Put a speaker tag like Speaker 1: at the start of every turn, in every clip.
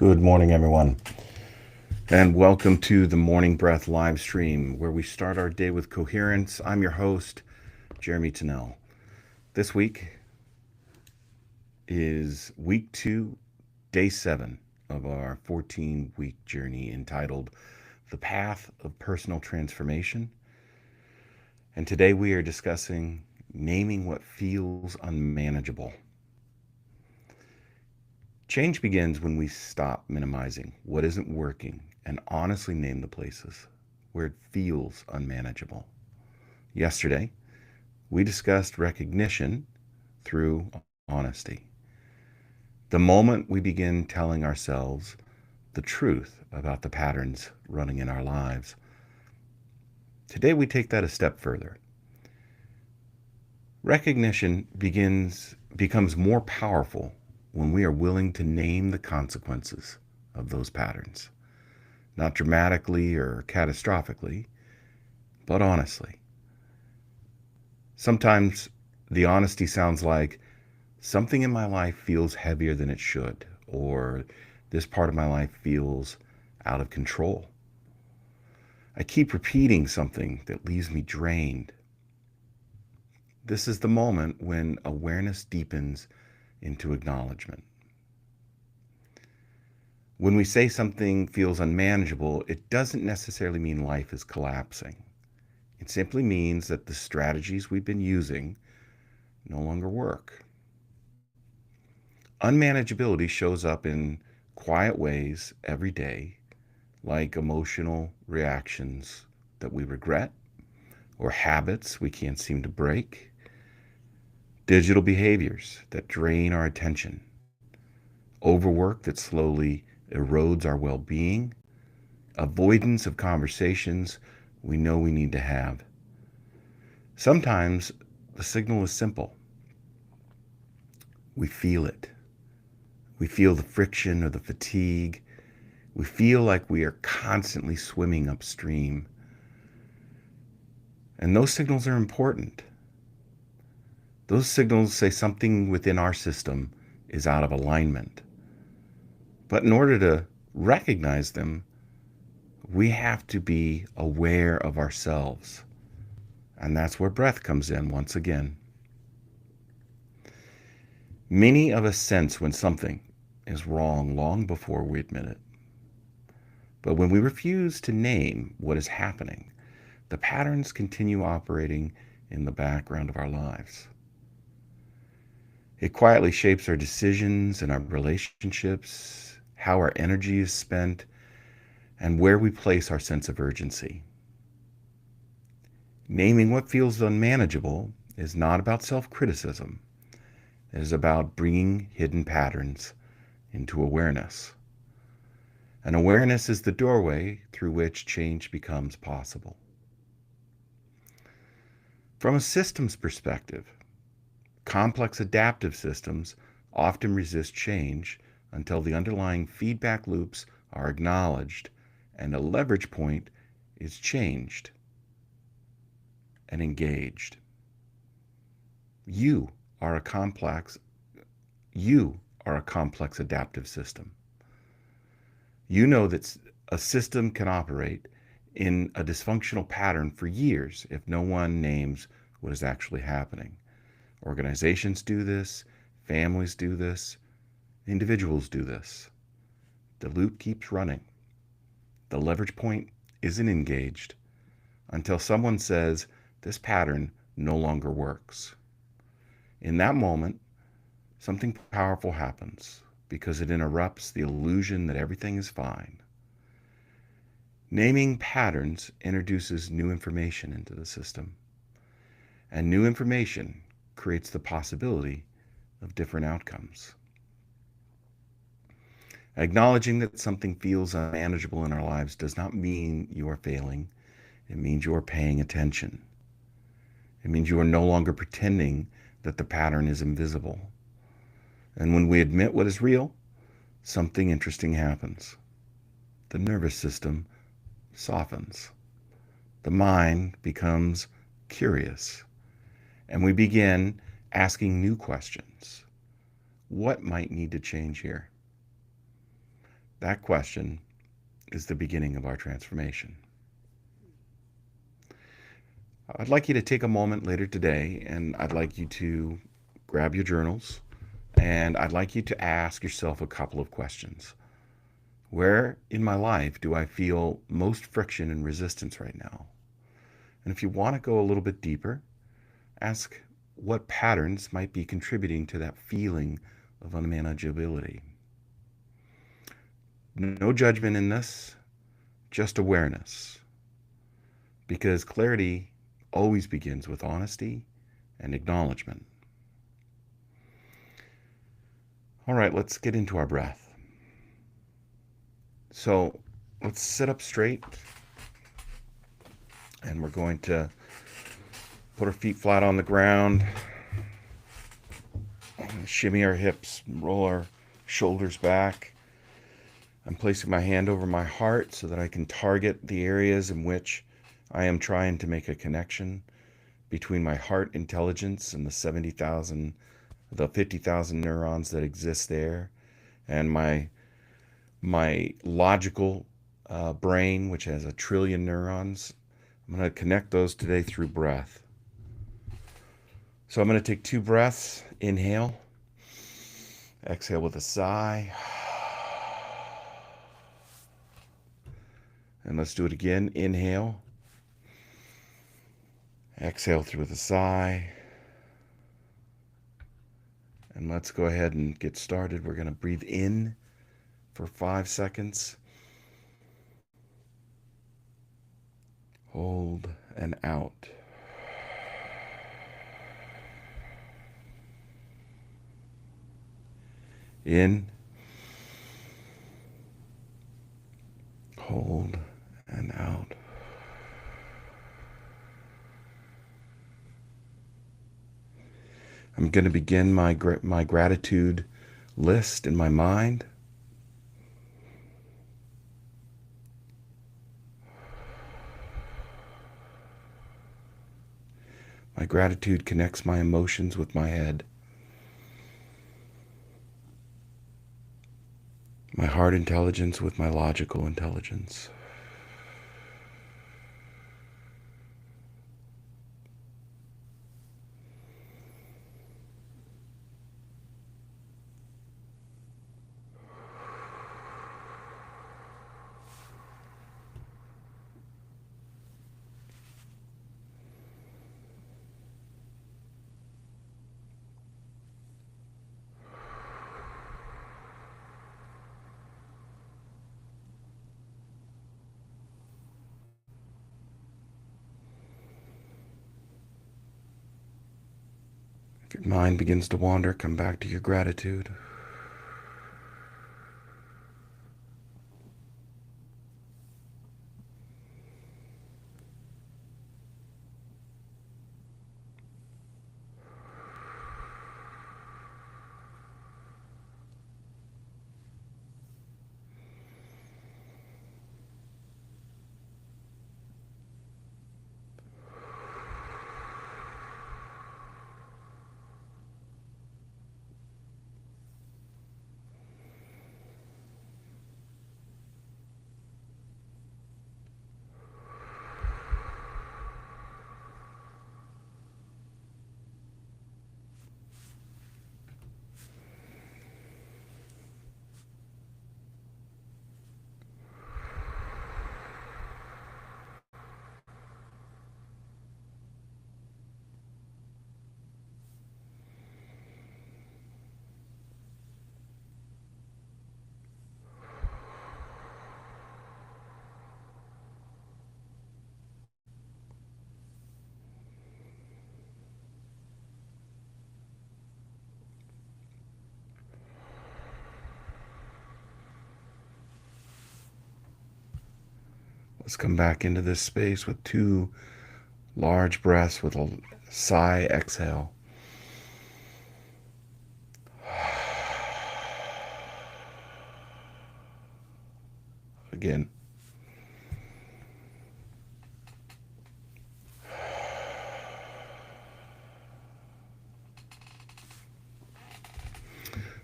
Speaker 1: Good morning, everyone, and welcome to the Morning Breath live stream, where we start our day with coherence. I'm your host, Jeremy Tennell. This week is week 2, day 7 of our 14-week journey entitled The Path of Personal Transformation. And today we are discussing naming what feels unmanageable. Change begins when we stop minimizing what isn't working and honestly name the places where it feels unmanageable. Yesterday, we discussed recognition through honesty. The moment we begin telling ourselves the truth about the patterns running in our lives. Today, we take that a step further. Recognition becomes more powerful when we are willing to name the consequences of those patterns. Not dramatically or catastrophically, but honestly. Sometimes the honesty sounds like something in my life feels heavier than it should, or this part of my life feels out of control. I keep repeating something that leaves me drained. This is the moment when awareness deepens into acknowledgement. When we say something feels unmanageable, it doesn't necessarily mean life is collapsing. It simply means that the strategies we've been using no longer work. Unmanageability shows up in quiet ways every day, like emotional reactions that we regret, or habits we can't seem to break, digital behaviors that drain our attention, overwork that slowly erodes our well-being, avoidance of conversations we know we need to have. Sometimes the signal is simple. We feel it. We feel the friction or the fatigue. We feel like we are constantly swimming upstream. And those signals are important. Those signals say something within our system is out of alignment. But in order to recognize them, we have to be aware of ourselves. And that's where breath comes in once again. Many of us sense when something is wrong long before we admit it. But when we refuse to name what is happening, the patterns continue operating in the background of our lives. It quietly shapes our decisions and our relationships, how our energy is spent, and where we place our sense of urgency. Naming what feels unmanageable is not about self-criticism. It is about bringing hidden patterns into awareness. And awareness is the doorway through which change becomes possible. From a systems perspective, complex adaptive systems often resist change until the underlying feedback loops are acknowledged and a leverage point is changed and engaged. You are a complex adaptive system. You know that a system can operate in a dysfunctional pattern for years if no one names what is actually happening. Organizations do this, families do this, individuals do this. The loop keeps running. The leverage point isn't engaged until someone says this pattern no longer works. In that moment, something powerful happens because it interrupts the illusion that everything is fine. Naming patterns introduces new information into the system, and new information creates the possibility of different outcomes. Acknowledging that something feels unmanageable in our lives does not mean you are failing. It means you are paying attention. It means you are no longer pretending that the pattern is invisible. And when we admit what is real, something interesting happens. The nervous system softens. The mind becomes curious. And we begin asking new questions. What might need to change here? That question is the beginning of our transformation. I'd like you to take a moment later today, and I'd like you to grab your journals, and I'd like you to ask yourself a couple of questions. Where in my life do I feel most friction and resistance right now? And if you want to go a little bit deeper, ask what patterns might be contributing to that feeling of unmanageability. No judgment in this, just awareness. Because clarity always begins with honesty and acknowledgement. All right, let's get into our breath. So let's sit up straight, and we're going to put our feet flat on the ground, shimmy our hips, roll our shoulders back. I'm placing my hand over my heart so that I can target the areas in which I am trying to make a connection between my heart intelligence and the 50,000 neurons that exist there, and my logical brain, which has 1 trillion neurons. I'm going to connect those today through breath. So I'm going to take 2 breaths. Inhale. Exhale with a sigh. And let's do it again. Inhale. Exhale through with a sigh. And let's go ahead and get started. We're going to breathe in for 5 seconds. Hold and out. In. Hold and out. I'm going to begin my gratitude list in my mind. My gratitude connects my emotions with my head. My heart intelligence with my logical intelligence. If your mind begins to wander, come back to your gratitude. Let's come back into this space with 2 large breaths with a sigh exhale. Again.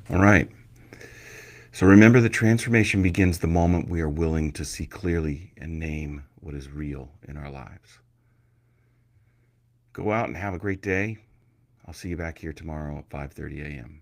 Speaker 1: All right. So remember, the transformation begins the moment we are willing to see clearly and name what is real in our lives. Go out and have a great day. I'll see you back here tomorrow at 5:30 a.m.